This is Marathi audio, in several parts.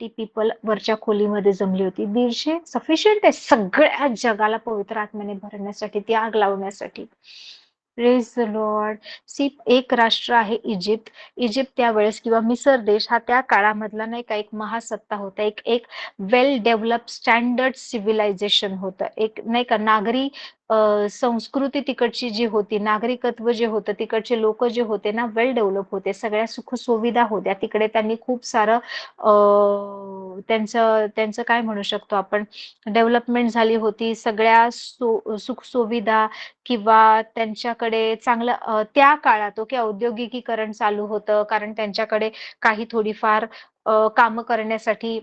150 पीपल वरच्या खोलीमध्ये जमली होती. 150 सफिशियंट आहे सगळ्या जगाला पवित्र आत्म्याने भरण्यासाठी, ती आग लावण्यासाठी. Praise the Lord. सी एक राष्ट्र आहे इजिप्त. इजिप्त त्यावेळेस किंवा मिसर देश हा त्या काळामधला नाही का एक महासत्ता होता. एक एक वेल डेव्हलप स्टँडर्ड सिव्हिलायझेशन होतं. एक नाही का नागरी संस्कृती तिकडची जी होती, नागरिकत्व जे होतं, तिकडचे लोक जे होते ना वेल डेव्हलप होते. सगळ्या सुखसुविधा होत्या. तिकडे त्यांनी खूप सारं त्यांचं त्यांचं काय म्हणू शकतो आपण, डेव्हलपमेंट झाली होती. सगळ्या सुखसुविधा किंवा त्यांच्याकडे चांगलं त्या काळात ओके औद्योगिकीकरण चालू होतं. कारण त्यांच्याकडे काही थोडीफार कामं करण्यासाठी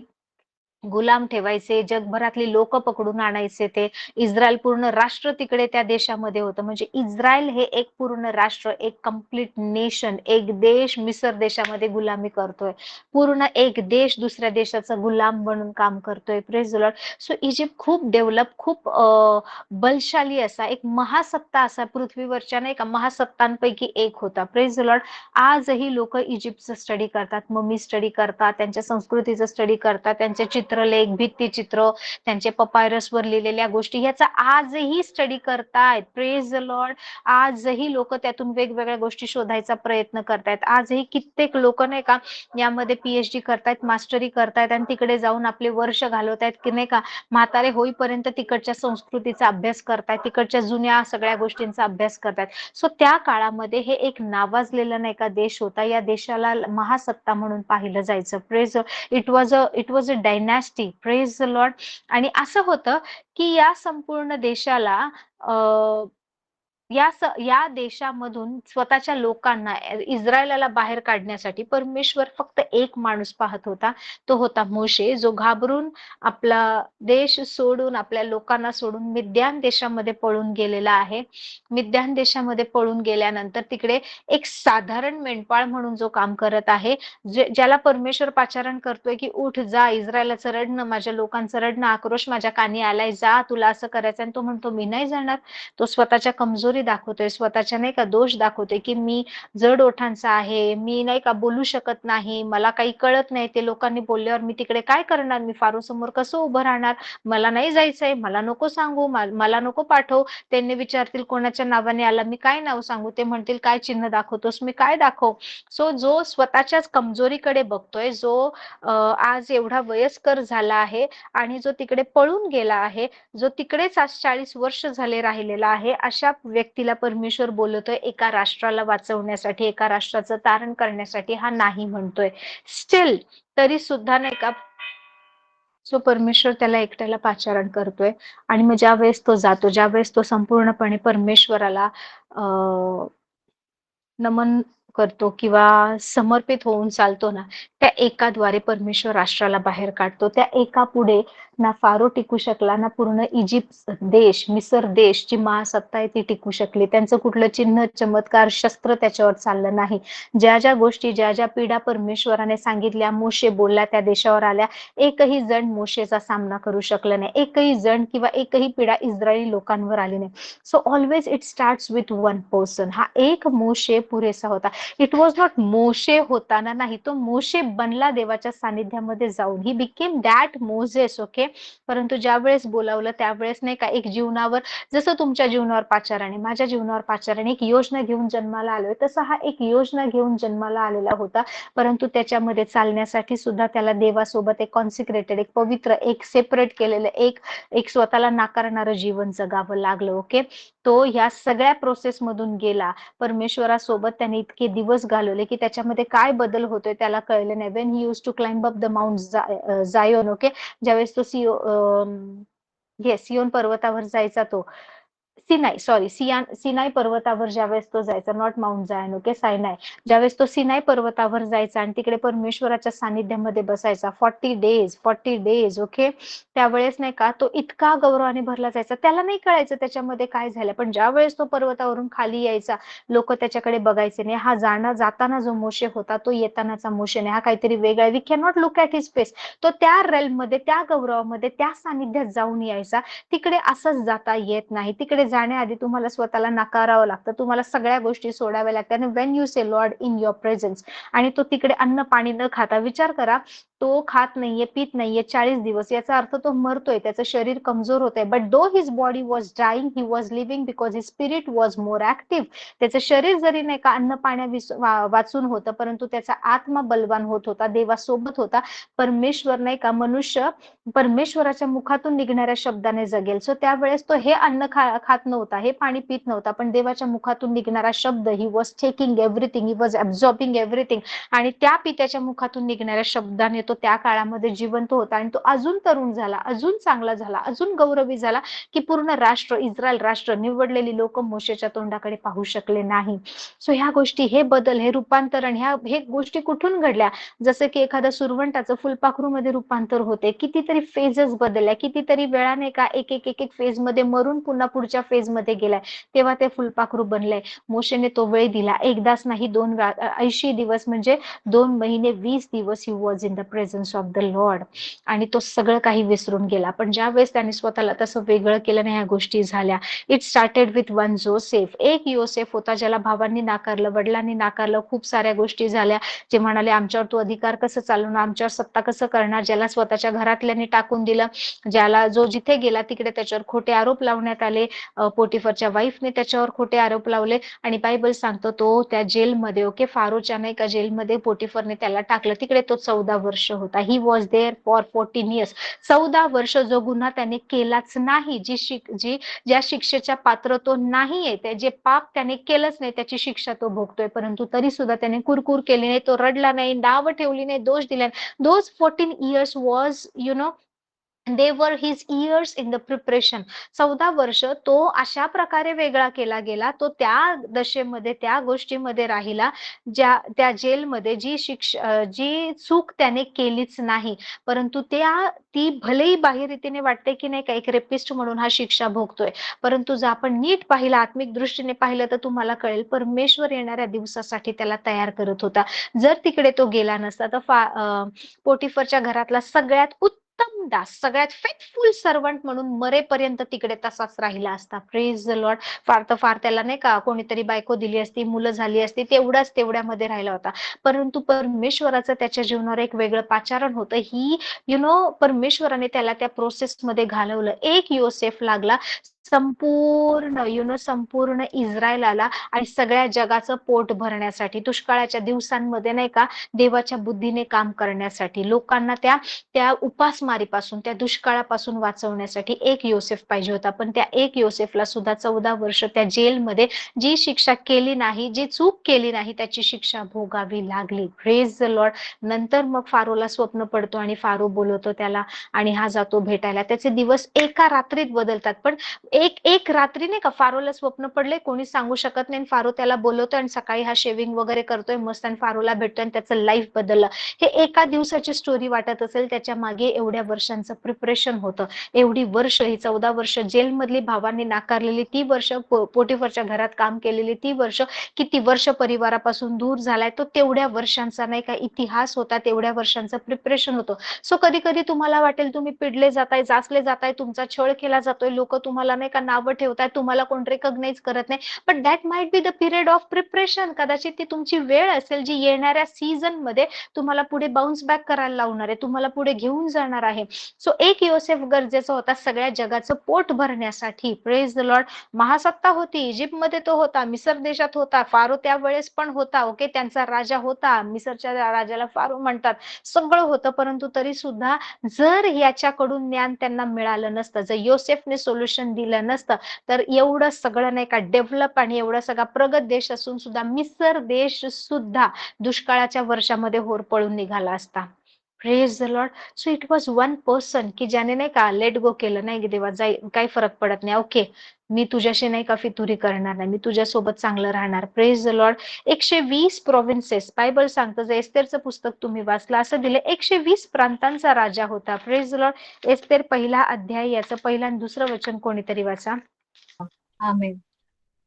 गुलाम ठेवायचे, जगभरातली लोक पकडून आणायचे ते. इस्रायल पूर्ण राष्ट्र तिकडे त्या देशामध्ये होतं. म्हणजे इस्रायल हे एक पूर्ण राष्ट्र, एक कम्प्लीट नेशन, एक देश मिसर देशामध्ये गुलामी करतोय. पूर्ण एक देश दुसऱ्या देशाचा गुलाम बनून काम करतोय. Praise the Lord. So Egypt खूप डेव्हलप, खूप बलशाली असा एक महासत्ता असा पृथ्वीवरच्या नाही का महासत्तांपैकी एक होता. Praise the Lord. आजही लोक इजिप्तचं स्टडी करतात, मम्मी स्टडी करतात, त्यांच्या संस्कृतीचं स्टडी करतात, त्यांचे चित्रलेख, भित्तिचित्र, त्यांचे पपायरसवर लिहिलेल्या गोष्टी ह्याचा आजही स्टडी करतायत. Praise the Lord. आजही लोक त्यातून वेगवेगळ्या गोष्टी शोधायचा प्रयत्न करतायत. आजही कित्येक लोक नाही का यामध्ये पीएचडी करतायत, मास्टरी करतायत आणि तिकडे जाऊन आपले वर्ष घालवतायत की नाही का म्हातारे होईपर्यंत तिकडच्या संस्कृतीचा अभ्यास करतायत, तिकडच्या जुन्या सगळ्या गोष्टींचा अभ्यास करतायत. सो त्या काळामध्ये हे एक नावाजलेला नाही का देश होता. या देशाला महासत्ता म्हणून पाहिलं जायचं. Praise it was a dynasty. Praise the Lord. आणि असं होतं की या संपूर्ण देशाला या देशामधून स्वतःच्या लोकांना इस्रायलाला बाहेर काढण्यासाठी परमेश्वर फक्त एक माणूस पाहत होता. तो होता मोशे, जो घाबरून आपला देश सोडून आपल्या लोकांना सोडून मिद्यान देशामध्ये पळून गेलेला आहे. मिद्यान देशामध्ये पळून गेल्यानंतर तिकडे एक साधारण मेंढपाळ म्हणून जो काम करत आहे, ज्याला परमेश्वर पाचारण करतोय की उठ जा, इस्रायलाचं रडणं, माझ्या लोकांचं रडणं, आक्रोश माझ्या कानी आलाय, जा तुला असं करायचं. आणि तो म्हणतो मी नाही जाणार. तो स्वतःच्या कमजोरी दाखवतोय, स्वतःच्या नाही का दोष दाखवतोय की मी जड ओठांचा आहे, मी नाही का बोलू शकत नाही, मला काही कळत नाही, ते लोकांनी बोलल्यावर मी तिकडे काय करणार, मी फारो समोर कसं उभं राहणार, मला नाही जायचंय, मला नको सांगू, मला नको पाठव. त्यांनी विचारतील कोणाच्या नावाने आला, मी काय नाव सांगू, ते म्हणतील काय चिन्ह दाखवतोस, मी काय दाखव. सो जो स्वतःच्याच कमजोरीकडे बघतोय, जो आज एवढा वयस्कर झाला आहे आणि जो तिकडे पळून गेला आहे, जो तिकडेच आज 40 वर्ष झाले राहिलेला आहे, अशा व्यक्तीला परमेश्वर बोलतोय एका राष्ट्राला वाचवण्यासाठी, एका राष्ट्राचं तारण करण्यासाठी हा नाही म्हणतोय. स्टील तरी सुद्धा नाही का सो परमेश्वर त्याला एकट्याला पाचारण करतोय. आणि मग ज्या वेळेस तो जातो, ज्या वेळेस तो संपूर्णपणे परमेश्वराला नमन करतो किंवा समर्पित होऊन चालतो ना, त्या एकाद्वारे परमेश्वर राष्ट्राला बाहेर काढतो. त्या एका पुढे ना फारो टिकू शकला, ना पूर्ण इजिप्त देश, मिसर देश जी महासत्ता आहे ती टिकू शकली. त्यांचं कुठलं चिन्ह, चमत्कार, शस्त्र त्याच्यावर चाललं नाही. ज्या ज्या गोष्टी, ज्या ज्या पीडा परमेश्वराने सांगितल्या, मोशे बोलला, त्या देशावर आल्या. एकही जण मोशेचा सामना करू शकलं नाही. एकही जण किंवा एकही पीडा इस्रायली लोकांवर आली नाही. So always it starts with one person. हा एक मोशे पुरेसा होता. इट वॉज नॉट मोशे होताना नाही, तो मोशे बनला देवाच्या सानिध्यामध्ये जाऊन. He became that Moses. Okay. परंतु ज्या वेळेस बोलावलं त्यावेळेस नाही का एक जीवनावर, जसं तुमच्या जीवनावर पाचाराने, माझ्या जीवनावर पाचाराने एक योजना घेऊन जन्माला आलोय, तसं हा एक योजना घेऊन जन्माला आलेला होता. परंतु त्याच्यामध्ये चालण्यासाठी सुद्धा त्याला देवासोबत एक कॉन्सिक्रेटेड, एक पवित्र, एक सेपरेट केलेलं, एक स्वतःला नाकारणारं जीवन जगावं लागलं. ओके. तो ह्या सगळ्या प्रोसेस मधून गेला. परमेश्वरासोबत त्याने इतके दिवस घालवले की त्याच्यामध्ये काय बदल होतोय त्याला कळले नाही. When he used to climb up the mount Zion. Okay. ज्यावेळेस तो सियोन पर्वतावर जायचा, तो सिनाई पर्वतावर ज्यावेळेस तो जायचा, नॉट माउंट जायन, ओके, सायनाय. ज्यावेळेस तो सिनाई पर्वतावर जायचा आणि तिकडे परमेश्वराच्या सानिध्यामध्ये बसायचा 40 डेज. ओके. त्यावेळेस नाही का तो इतका गौरवाने भरला जायचा, त्याला नाही कळायचं त्याच्यामध्ये काय झालं. पण ज्या वेळेस तो पर्वतावरून खाली यायचा, लोक त्याच्याकडे बघायचे नाही, हा जाताना जो मोशे होता तो येतानाचा मोशे नाही, हा काहीतरी वेगळा. We can not look at his face. तो त्या रेल्म मध्ये, त्या गौरवामध्ये, त्या सानिध्यात जाऊन यायचा. तिकडे असंच जाता येत नाही. तिकडे तिकडे जाण्याआधी तुम्हाला स्वतःला नाकारावं लागतं. तुम्हाला सगळ्या गोष्टी सोडाव्या लागतात. आणि when you say Lord in your presence, आणि तो तिकडे अन्न पाणी न खाता, विचार करा, तो खात नाहीये, पीत नाहीये 40 दिवस, याचा अर्थ तो मरतोय, त्याचं शरीर कमजोर होतंय. But though his body was dying, he was living because his spirit was more active. त्याचं शरीर जरी नाही का अन्न पाण्या वाचून होतं, परंतु त्याचा आत्मा बलवान होत होता, देवासोबत होता. परमेश्वर नाही का, मनुष्य परमेश्वराच्या मुखातून निघणाऱ्या शब्दाने जगेल. सो त्यावेळेस तो हे अन्न खात नव्हता, हे पाणी पित नव्हता, पण देवाच्या मुखातून निघणारा शब्द, he was taking everything, he was absorbing everything. आणि त्या पित्याच्या मुखातून निघणाऱ्या शब्दाने तो त्या काळामध्ये जिवंत होता. आणि तो अजून तरुण झाला, अजून चांगला झाला, अजून गौरवी झाला, की पूर्ण राष्ट्र, इस्रायल राष्ट्र, निवडलेली लोक मोशेच्या तोंडाकडे पाहू शकले नाही. सो ह्या गोष्टी, हे बदल, हे रूपांतरण, हे गोष्टी कुठून घडल्या? जसं की एखाद्या सुरवंटाचं फुलपाखरूमध्ये रूपांतर होते. कितीतरी फेजेस बदलल्या, कितीतरी वेळाने का एक एक एक एक फेज मध्ये मरून पुन्हा पुढच्या फेज मध्ये गेलाय, तेव्हा ते फुलपाखरू बनलंय. मोशेने तो वेळ दिला, एकदाच नाही, 80 दिवस, म्हणजे 2 महिने 20 दिवस he was in the presence of the Lord. आणि तो सगळं काही विसरून गेला. पण ज्या वेळेस त्याने स्वतःला तसं वेगळं केलं नाही, ह्या गोष्टी झाल्या. It started with one Joseph. एक योसेफ होता, ज्याला भावांनी नाकारलं, वडिलांनी नाकारलं, खूप साऱ्या गोष्टी झाल्या. जे म्हणाले, आमच्यावर तू अधिकार कसं चालवणार, आमच्यावर सत्ता कसं करणार, ज्याला स्वतःच्या घरातल्यांनी टाकून दिलं, ज्याला, जो जिथे गेला तिकडे त्याच्यावर खोटे आरोप लावण्यात आले. पोटिफरच्या वाईफने त्याच्यावर खोटे आरोप लावले. आणि बायबल सांगतो तो त्या जेलमध्ये, ओके, फारोच्या नाही का जेलमध्ये पोटिफरने त्याला टाकलं. तिकडे तो 14 वर्ष होता. He was there for 14 years. 14 वर्ष जो गुन्हा त्याने केलाच नाही, ज्या शिक्षेच्या पात्र तो नाहीये, ते जे पाप त्याने केलंच नाही, त्याची शिक्षा तो भोगतोय, परंतु तरी सुद्धा त्याने कुरकुर केली नाही, तो रडला नाही, नाव ठेवली नाही, दोष दिला नाही. दोज 14 इयर्स वॉज, दे वर his years in the preparation. 14 वर्ष तो अशा प्रकारे वेगळा केला गेला, तो त्या दशेमध्ये, त्या गोष्टीमध्ये राहिला, त्या जेलमध्ये, जी चूक त्याने केलीच नाही, परंतु ती भलेही बाह्य रीतीने वाटते की नाही का, एक रेपिस्ट म्हणून हा शिक्षा भोगतोय, परंतु जर आपण नीट पाहिलं, आत्मिक दृष्टीने पाहिलं, तर तुम्हाला कळेल, परमेश्वर येणाऱ्या दिवसासाठी त्याला तयार करत होता. जर तिकडे तो गेला नसता, तर पोटिफरच्या घरातला सगळ्यात उत्तम दास, सगळ्यात फेथफुल सर्वंट म्हणून मरेपर्यंत तिकडे तसाच राहिला असता. Praise the Lord. फार तर फार त्याला नाही का कोणीतरी बायको दिली असती, मुलं झाली असती, तेवढ्यामध्ये राहिला होता. परंतु परमेश्वराचं त्याच्या जीवनावर एक वेगळं पाचारण होतं. ही परमेश्वराने त्याला त्या प्रोसेसमध्ये घालवलं. एक योसेफ लागला संपूर्ण इस्रायलाला आणि सगळ्या जगाचं पोट भरण्यासाठी, दुष्काळाच्या दिवसांमध्ये नाही का, देवाच्या बुद्धीने काम करण्यासाठी, लोकांना त्या उपासमारीपासून, त्या दुष्काळापासून वाचवण्यासाठी एक योसेफ पाहिजे होता. पण त्या एक योसेफला सुद्धा 14 वर्ष त्या जेलमध्ये जी शिक्षा केली नाही, जी चूक केली नाही, त्याची शिक्षा भोगावी लागली. Praise the Lord. नंतर मग फारोला स्वप्न पडतो आणि फारो बोलवतो त्याला, आणि हा जातो भेटायला. त्याचे दिवस एका रात्रीत बदलतात. पण एक रात्री नाही का, फारोला स्वप्न पडले, कोणी सांगू शकत नाही. फारो त्याला बोलवतोय आणि सकाळी हा शेविंग वगैरे करतोय मस्त, आणि फारोला भेटतोय आणि त्याचं लाईफ बदललं. हे एका दिवसाची स्टोरी वाटत असेल, त्याच्या मागे एवढ्या वर्षांचं प्रिपरेशन होतं. एवढी वर्ष, ही 14 वर्ष जेलमधली, भावांनी नाकारलेली ती वर्ष, पोटिफरच्या घरात काम केलेली ती वर्ष, किती वर्ष परिवारापासून दूर झालाय तो, तेवढ्या वर्षांचा नाही का इतिहास होता, तेवढ्या वर्षांचं प्रिपरेशन होतं. सो कधी कधी तुम्हाला वाटेल तुम्ही पिडले जाताय, जाचले जाताय, तुमचा छळ केला जातोय, लोक तुम्हाला नाही का नावं ठेवताय, तुम्हाला कोण रेकॉग्नाइज करत नाही, but that might be the period of preparation. कदाचित ती तुमची वेळ असेल, जी येणाऱ्या सीझन मध्ये तुम्हाला पुढे बाउन्स बॅक करायला लावणार आहे, तुम्हाला पुढे घेऊन जाणार आहे. सो एक योसेफ गरजेचा होता सगळ्या जगाचं पोट भरण्यासाठी. Praise the Lord. महासत्ता होती, इजिप्तमध्ये तो होता, मिसर देशात होता, फारो त्यावेळेस पण होता, ओके, त्यांचा राजा होता, मिसरच्या राजाला फारो म्हणतात, सगळं होतं. परंतु तरी सुद्धा जर याच्याकडून ज्ञान त्यांना मिळालं नसतं, जर योसेफने सोल्युशन दिलं नसतं, तर एवढं सगळं नाही का डेव्हलप आणि एवढा सगळा प्रगत देश असून सुद्धा मिसर देश सुद्धा दुष्काळाच्या वर्षामध्ये होरपळून निघाला असता. Praise the Lord. So it was one person की ज्याने नाही का लेट गो केलं, नाही देवा जाई, काही फरक पडत नाही, ओके, मी तुझ्याशी नाही का फितुरी करणार नाही, मी तुझ्यासोबत चांगलं राहणार. Praise the Lord. 120 provinces, Bible सांगतं, जर एस्तेरचं पुस्तक तुम्ही वाचलं, असं दिलं 120 प्रांतांचा राजा होता. Praise the Lord. एस्तेर 1 अध्याय, याचं 1 आणि 2 वचन कोणीतरी वाचा. Amen.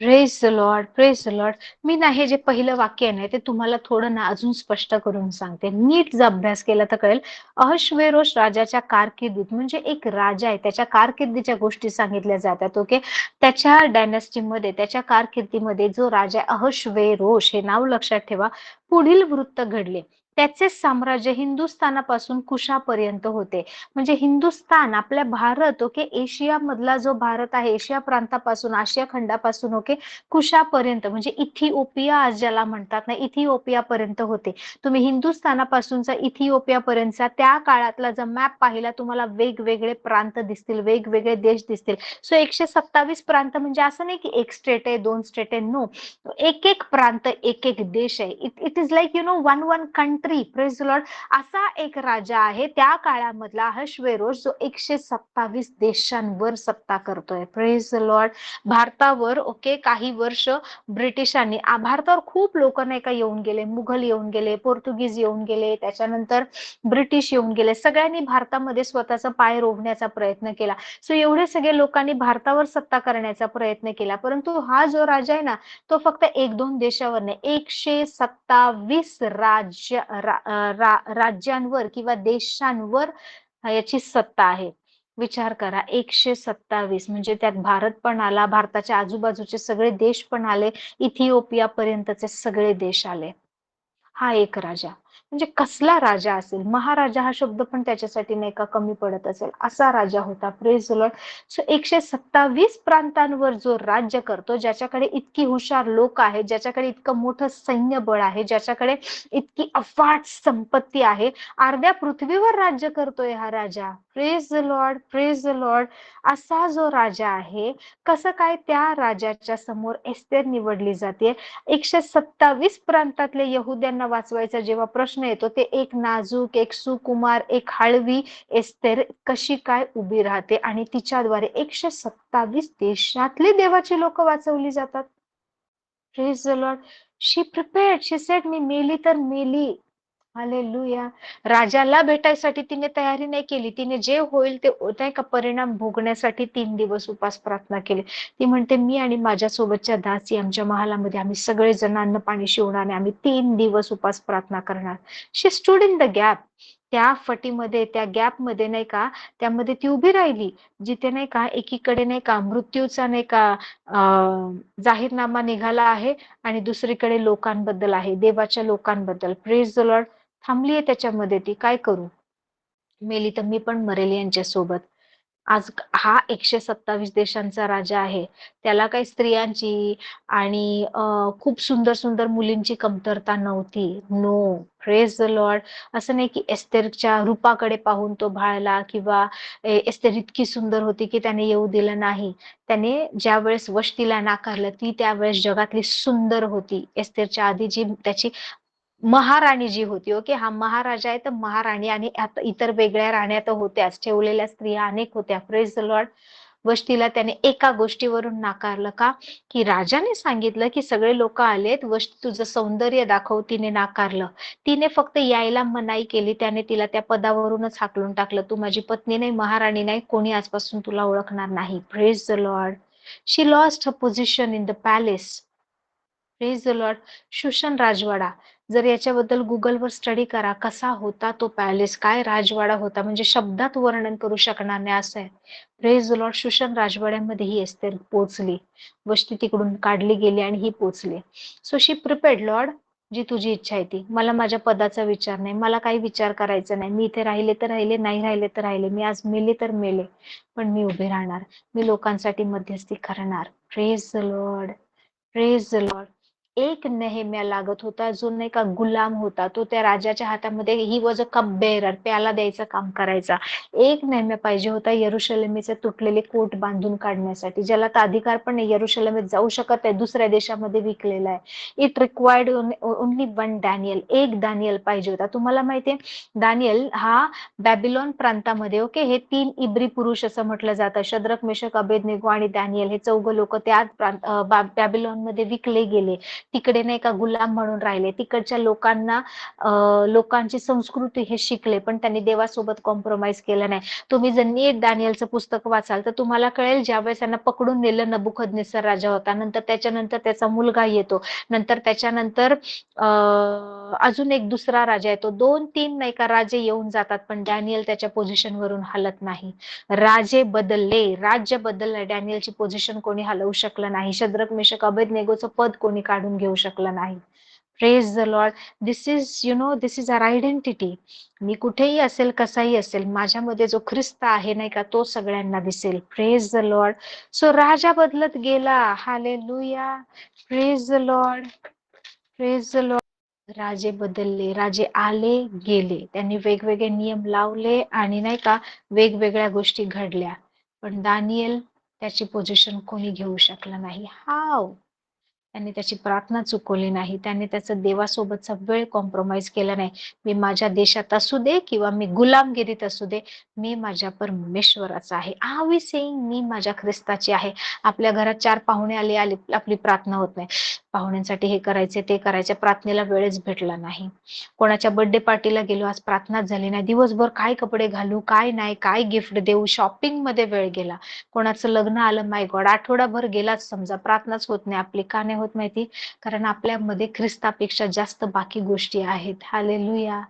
Praise the Lord, praise the Lord. मी ना हे जे पहिलं वाक्य आहे ना, ते तुम्हाला थोडं ना अजून स्पष्ट करून सांगते. नीट जर अभ्यास केला तर कळेल. अहश्वेरोश राजाच्या कारकिर्दीत म्हणजे एक राजा आहे, त्याच्या कारकिर्दीच्या गोष्टी सांगितल्या जातात. ओके. त्याच्या डायनॅस्टीमध्ये, त्याच्या कारकिर्दीमध्ये जो राजा आहे अहश्वेरोश, हे नाव लक्षात ठेवा. पुढील वृत्त घडले. त्याचे साम्राज्य हिंदुस्थानापासून कुशापर्यंत होते. म्हणजे हिंदुस्थान आपल्या भारत, ओके, एशिया मधला जो भारत आहे, एशिया प्रांतापासून, आशिया खंडापासून, ओके, कुशापर्यंत म्हणजे इथिओपिया आज ज्याला म्हणतात ना, इथिओपिया पर्यंत होते. तुम्ही हिंदुस्थानापासूनचा इथिओपिया पर्यंतचा त्या काळातला जर मॅप पाहिला, तुम्हाला वेगवेगळे प्रांत दिसतील, वेगवेगळे देश दिसतील. सो 127 प्रांत म्हणजे असं नाही की एक स्टेट आहे, दोन स्टेट आहे. नो, एक एक प्रांत, एक एक देश आहे. It is like one one country. Praise Lord. असा एक राजा आहे त्या काळामधला अहश्वेरोश, जो 127 देशांवर सत्ता करतोय. Praise the Lord. भारतावर, ओके, काही वर्ष ब्रिटिशांनी, भारतावर खूप लोक नाही का येऊन गेले, मुघल येऊन गेले, पोर्तुगीज येऊन गेले, त्याच्यानंतर ब्रिटिश येऊन गेले. सगळ्यांनी भारतामध्ये स्वतःचा पाय रोवण्याचा प्रयत्न केला. सो एवढे सगळे लोकांनी भारतावर सत्ता करण्याचा प्रयत्न केला, परंतु हा जो राजा आहे ना, तो फक्त एक दोन देशावर नाही, 127 राज्यांवर किंवा देशांवर याची सत्ता आहे. विचार करा, 127 म्हणजे त्यात भारत पण आला, भारताच्या आजूबाजूचे सगळे देश पण आले, इथिओपिया पर्यंतचे सगळे देश आले. हा एक राजा. म्हणजे कसला राजा असेल, महाराजा हा शब्द पण त्याच्यासाठी नाही का कमी पडत असेल, असा राजा होता. Praise the Lord. सो 127 प्रांतांवर जो राज्य करतो, ज्याच्याकडे इतकी हुशार लोक आहेत, ज्याच्याकडे इतकं मोठं सैन्यबळ आहे, ज्याच्याकडे इतकी अफाट संपत्ती आहे, अर्ध्या पृथ्वीवर राज्य करतोय हा राजा. Praise the Lord, praise the Lord. असा जो राजा आहे, कसं काय त्या राजाच्या समोर एस्तेर निवडली जाते? 127 प्रांतातल्या यहुद्यांना वाचवायचा जेव्हा प्रश्न येतो, ते एक नाजूक, एक सुकुमार, एक हळवी एस्तेर कशी काय उभी राहते आणि तिच्याद्वारे 127 देशातली देवाची लोक वाचवली जातात. Praise the Lord. She prepared, she said मी मेली तर मेली. हालेलुया. राजाला भेटायसाठी तिने तयारी नाही केली. तिने जे होईल ते नाही का परिणाम भोगण्यासाठी 3 दिवस उपास प्रार्थना केली. ती म्हणते, मी आणि माझ्या सोबतच्या दासी आमच्या महालामध्ये आम्ही सगळे जण अन्न पाणी शिवणार आणि आम्ही 3 दिवस उपास प्रार्थना करणार. शी स्टूड इन द गॅप. त्या फटीमध्ये, त्या गॅप मध्ये नाही का, त्यामध्ये ती उभी राहिली, जिथे नाही का एकीकडे नाही का मृत्यूचा नाही का जाहीरनामा निघाला आहे आणि दुसरीकडे लोकांबद्दल आहे, देवाच्या लोकांबद्दल. Praise the Lord. थांबलीये त्याच्यामध्ये ती. काय करू? मेली तर मी पण मरेल यांच्यासोबत. आज हा 127 देशांचा राजा आहे. त्याला काही स्त्रियांची आणि खूप सुंदर सुंदर मुलींची कमतरता नव्हती. नो. Praise the Lord. असं नाही की एस्तेरच्या रूपाकडे पाहून तो भाळला किंवा एस्तेर इतकी सुंदर होती की त्याने येऊ दिलं नाही. त्याने ज्या वेळेस वष्टीला नाकारलं, ती त्यावेळेस जगातली सुंदर होती. एस्तेरच्या आधी जी त्याची महाराणी जी होती, ओके, हा महाराजा आहे तर महाराणी आणि इतर वेगळ्या राण्या तर होत्याच, ठेवलेल्या स्त्रिया अनेक होत्या. Praise the Lord. वष्टीला त्याने एका गोष्टीवरून नाकारलं का, की राजाने सांगितलं की सगळे लोक आलेत, वष्टी तुझं सौंदर्य दाखव. तिने नाकारलं. तिने फक्त यायला मनाई केली, त्याने तिला त्या पदावरूनच हाकलून टाकलं. तू माझी पत्नी नाही, महाराणी नाही, कोणी आजपासून तुला ओळखणार नाही. Praise the Lord. She lost her position in the palace. Praise the Lord. शोषण राजवाडा. जर याच्याबद्दल गुगलवर स्टडी करा, कसा होता तो पॅलेस, काय राजवाडा होता, म्हणजे शब्दात वर्णन करू शकणार नाही असं आहे. Praise the Lord. शोषण राजवाड्यामध्ये ही एस्तेर पोचली. वस्ती तिकडून काढली गेली आणि ही पोचली. So she prepared. लॉर्ड, जी तुझी इच्छा आहे ती. मला माझ्या पदाचा विचार नाही, मला काही विचार करायचा नाही. मी इथे राहिले तर राहिले, नाही राहिले तर राहिले. मी आज मेले तर मेले, पण मी उभे राहणार. मी लोकांसाठी मध्यस्थी करणार. Praise the Lord, praise the Lord. एक नेहेम्या लागत होता, जो नाही का गुलाम होता. तो त्या राजाच्या हातामध्ये, ही वॉज अ कप बेअरर, प्याला द्यायचं काम करायचा. एक नेहेम्या पाहिजे होता यरुशलेमेचे तुटलेले कोट बांधून काढण्यासाठी, ज्याला तर अधिकार पण नाही, यरुशलेमेत जाऊ शकत आहे, दुसऱ्या देशामध्ये विकलेला आहे. It required only one Daniel. एक दानियल पाहिजे होता. तुम्हाला माहितीये, दानियल हा बॅबिलॉन प्रांतामध्ये, ओके, हे 3 इब्री पुरुष असं म्हटलं जातं. शद्रक, मेशक, अबेदनेगो आणि डॅनियल हे 4 लोक त्या बॅबिलॉन मध्ये विकले गेले. तिकडे नाही का गुलाम म्हणून राहिले. तिकडच्या लोकांना लोकांची संस्कृती हे शिकले, पण त्यांनी देवासोबत कॉम्प्रोमाइज केलं नाही. तुम्ही जर नीट दानिएलचं पुस्तक वाचाल तर तुम्हाला कळेल, ज्यावेळेस त्यांना पकडून नेलं, नबुकदनेस्सर राजा होता, नंतर त्याच्यानंतर त्याचा मुलगा येतो, नंतर त्याच्यानंतर अजून एक दुसरा राजा येतो, 2-3 नाही का राजे येऊन जातात, पण डॅनियल त्याच्या पोझिशन वरून हलत नाही. राजे बदलले, राज्य बदललं, डॅनियलची पोझिशन कोणी हलवू शकलं नाही. शद्रक, मेशक, अबेदनेगोचं पद कोणी काढून घेऊ शकलं नाही. Praise the Lord. This is our identity. मी कुठेही असेल, कसाही असेल, माझ्यामध्ये जो ख्रिस्त आहे नाही का, तो सगळ्यांना दिसेल. Praise the Lord. सो राजा बदलत गेला. Hallelujah. Praise the Lord. Praise the Lord. राजे बदलले, राजे आले गेले, त्यांनी वेगवेगळे नियम लावले आणि नाही का वेगवेगळ्या गोष्टी घडल्या, पण दानिएल त्याची पोझिशन कोणी घेऊ शकलं नाही. हाव? त्यांनी त्याची प्रार्थना चुकवली नाही, त्यांनी त्याचं देवासोबतचा वेळ कॉम्प्रोमाइज केला नाही. मी माझ्या देशात असू दे किंवा मी गुलामगिरीत असू दे, मी माझ्या परमेश्वराचा आहे. आर वी सेइंग मी माझ्या ख्रिस्ताची आहे. आपल्या घरात 4 पाहुणे आले आले आपली प्रार्थना होत नाही. पाहुण्यांसाठी हे करायचे ते करायचे, प्रार्थनेला वेळच भेटला नाही. कोणाच्या बर्थडे पार्टीला गेलो, आज प्रार्थनाच झाली नाही. दिवसभर काय कपडे घालू, काय नाही, काय गिफ्ट देऊ, शॉपिंग मध्ये वेळ गेला. कोणाचं लग्न आलं, माय गॉड, आठवडाभर गेलाच समजा, प्रार्थनाच होत नाही आपली. का नाही होत माहिती? कारण आपल्यामध्ये ख्रिस्तापेक्षा जास्त बाकी गोष्टी आहेत. हालेलुया.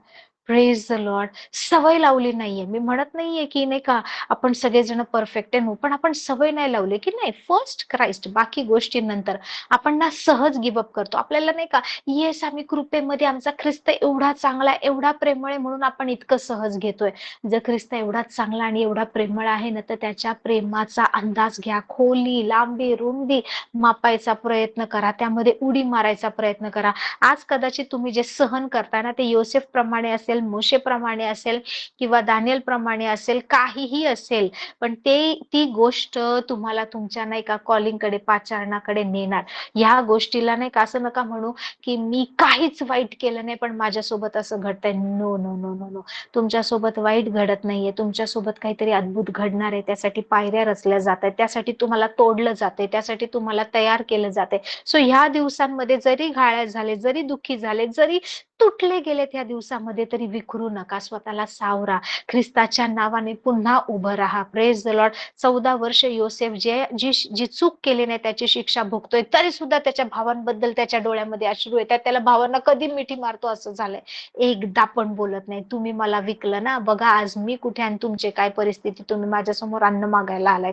Praise the Lord. सवय लावली नाहीये. मी म्हणत नाहीये की नाही का आपण सगळेजण परफेक्ट आहे, पण आपण सवय नाही लावली की नाही, फर्स्ट क्राइस्ट, बाकी गोष्टी नंतर. आपण ना सहज गिवअप करतो. आपल्याला नाही का, येस आम्ही कृपेमध्ये, आमचा ख्रिस्त एवढा चांगला, एवढा प्रेमळ आहे म्हणून आपण इतकं सहज घेतोय. जर ख्रिस्त एवढा चांगला आणि एवढा प्रेमळ आहे ना, तर त्याच्या प्रेमाचा अंदाज घ्या. खोली, लांबी, रुंदी मापायचा प्रयत्न करा, त्यामध्ये उडी मारायचा प्रयत्न करा. आज कदाचित तुम्ही जे सहन करताय ना, ते योसेफ प्रमाणे असेल, मोशे प्रमाणे असेल किंवा दानिएल प्रमाणे असेल, काहीही असेल, पण ती गोष्ट तुम्हाला तुमच्या नाही का कॉलिंग कडे, पाचारणाकडे नेणार. ह्या गोष्टीला नाही का असं नका म्हणू की मी काहीच वाईट केलं नाही पण माझ्यासोबत असं घडतंय. No no no no no. तुमच्यासोबत वाईट घडत नाहीये, तुमच्यासोबत काहीतरी अद्भुत घडणार आहे. त्यासाठी पायऱ्या रचल्या जात आहेत, त्यासाठी तुम्हाला तोडलं जाते, त्यासाठी तुम्हाला तयार केलं जाते. सो ह्या दिवसांमध्ये जरी घायाळ झाले, जरी दुःखी झाले, जरी तुटले गेले, त्या दिवसामध्ये तरी विखरू नका. स्वतःला सावरा. ख्रिस्ताच्या नावाने पुन्हा उभं राहा. Praise the Lord. 14 वर्ष योसेफ जी चूक केली नाही त्याची शिक्षा भोगतोय, तरी सुद्धा त्याच्या भावांबद्दल त्याच्या डोळ्यामध्ये अश्रू येतात. त्याला भावांना कधी मिठी मारतो असं झालंय. एकदा पण बोलत नाही. तुम्ही मला विकलं ना, बघा आज मी कुठे आणि तुमची काय परिस्थिती, तुम्ही माझ्यासमोर अन्न मागायला आलाय.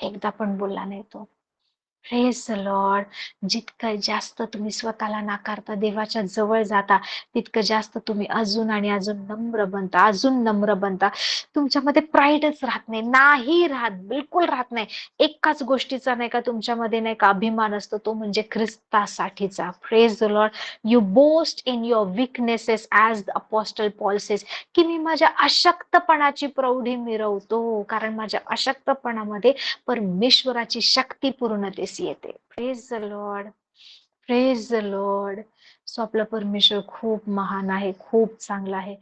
एकदा पण बोलला नाही तो. Praise the Lord. जितकं जास्त तुम्ही स्वतःला नाकारता, देवाच्या जवळ जाता, तितकं जास्त तुम्ही अजून आणि अजून नम्र बनता, अजून नम्र बनता. तुमच्यामध्ये प्राईडच राहत नाही, नाही राहत, बिलकुल राहत नाही. एकाच गोष्टीचा नाही का तुमच्यामध्ये नाही का अभिमान असतो, तो म्हणजे ख्रिस्तासाठीचा. Praise the Lord. You boast in your weaknesses as the apostle Paul says, की मी माझ्या अशक्तपणाची प्रौढी मिरवतो, कारण माझ्या अशक्तपणामध्ये परमेश्वराची शक्ती पूर्णतेस येते. Praise the Lord. Praise the Lord. So आपला परमेश्वर खूप महान आहे, खूप चांगला आहे.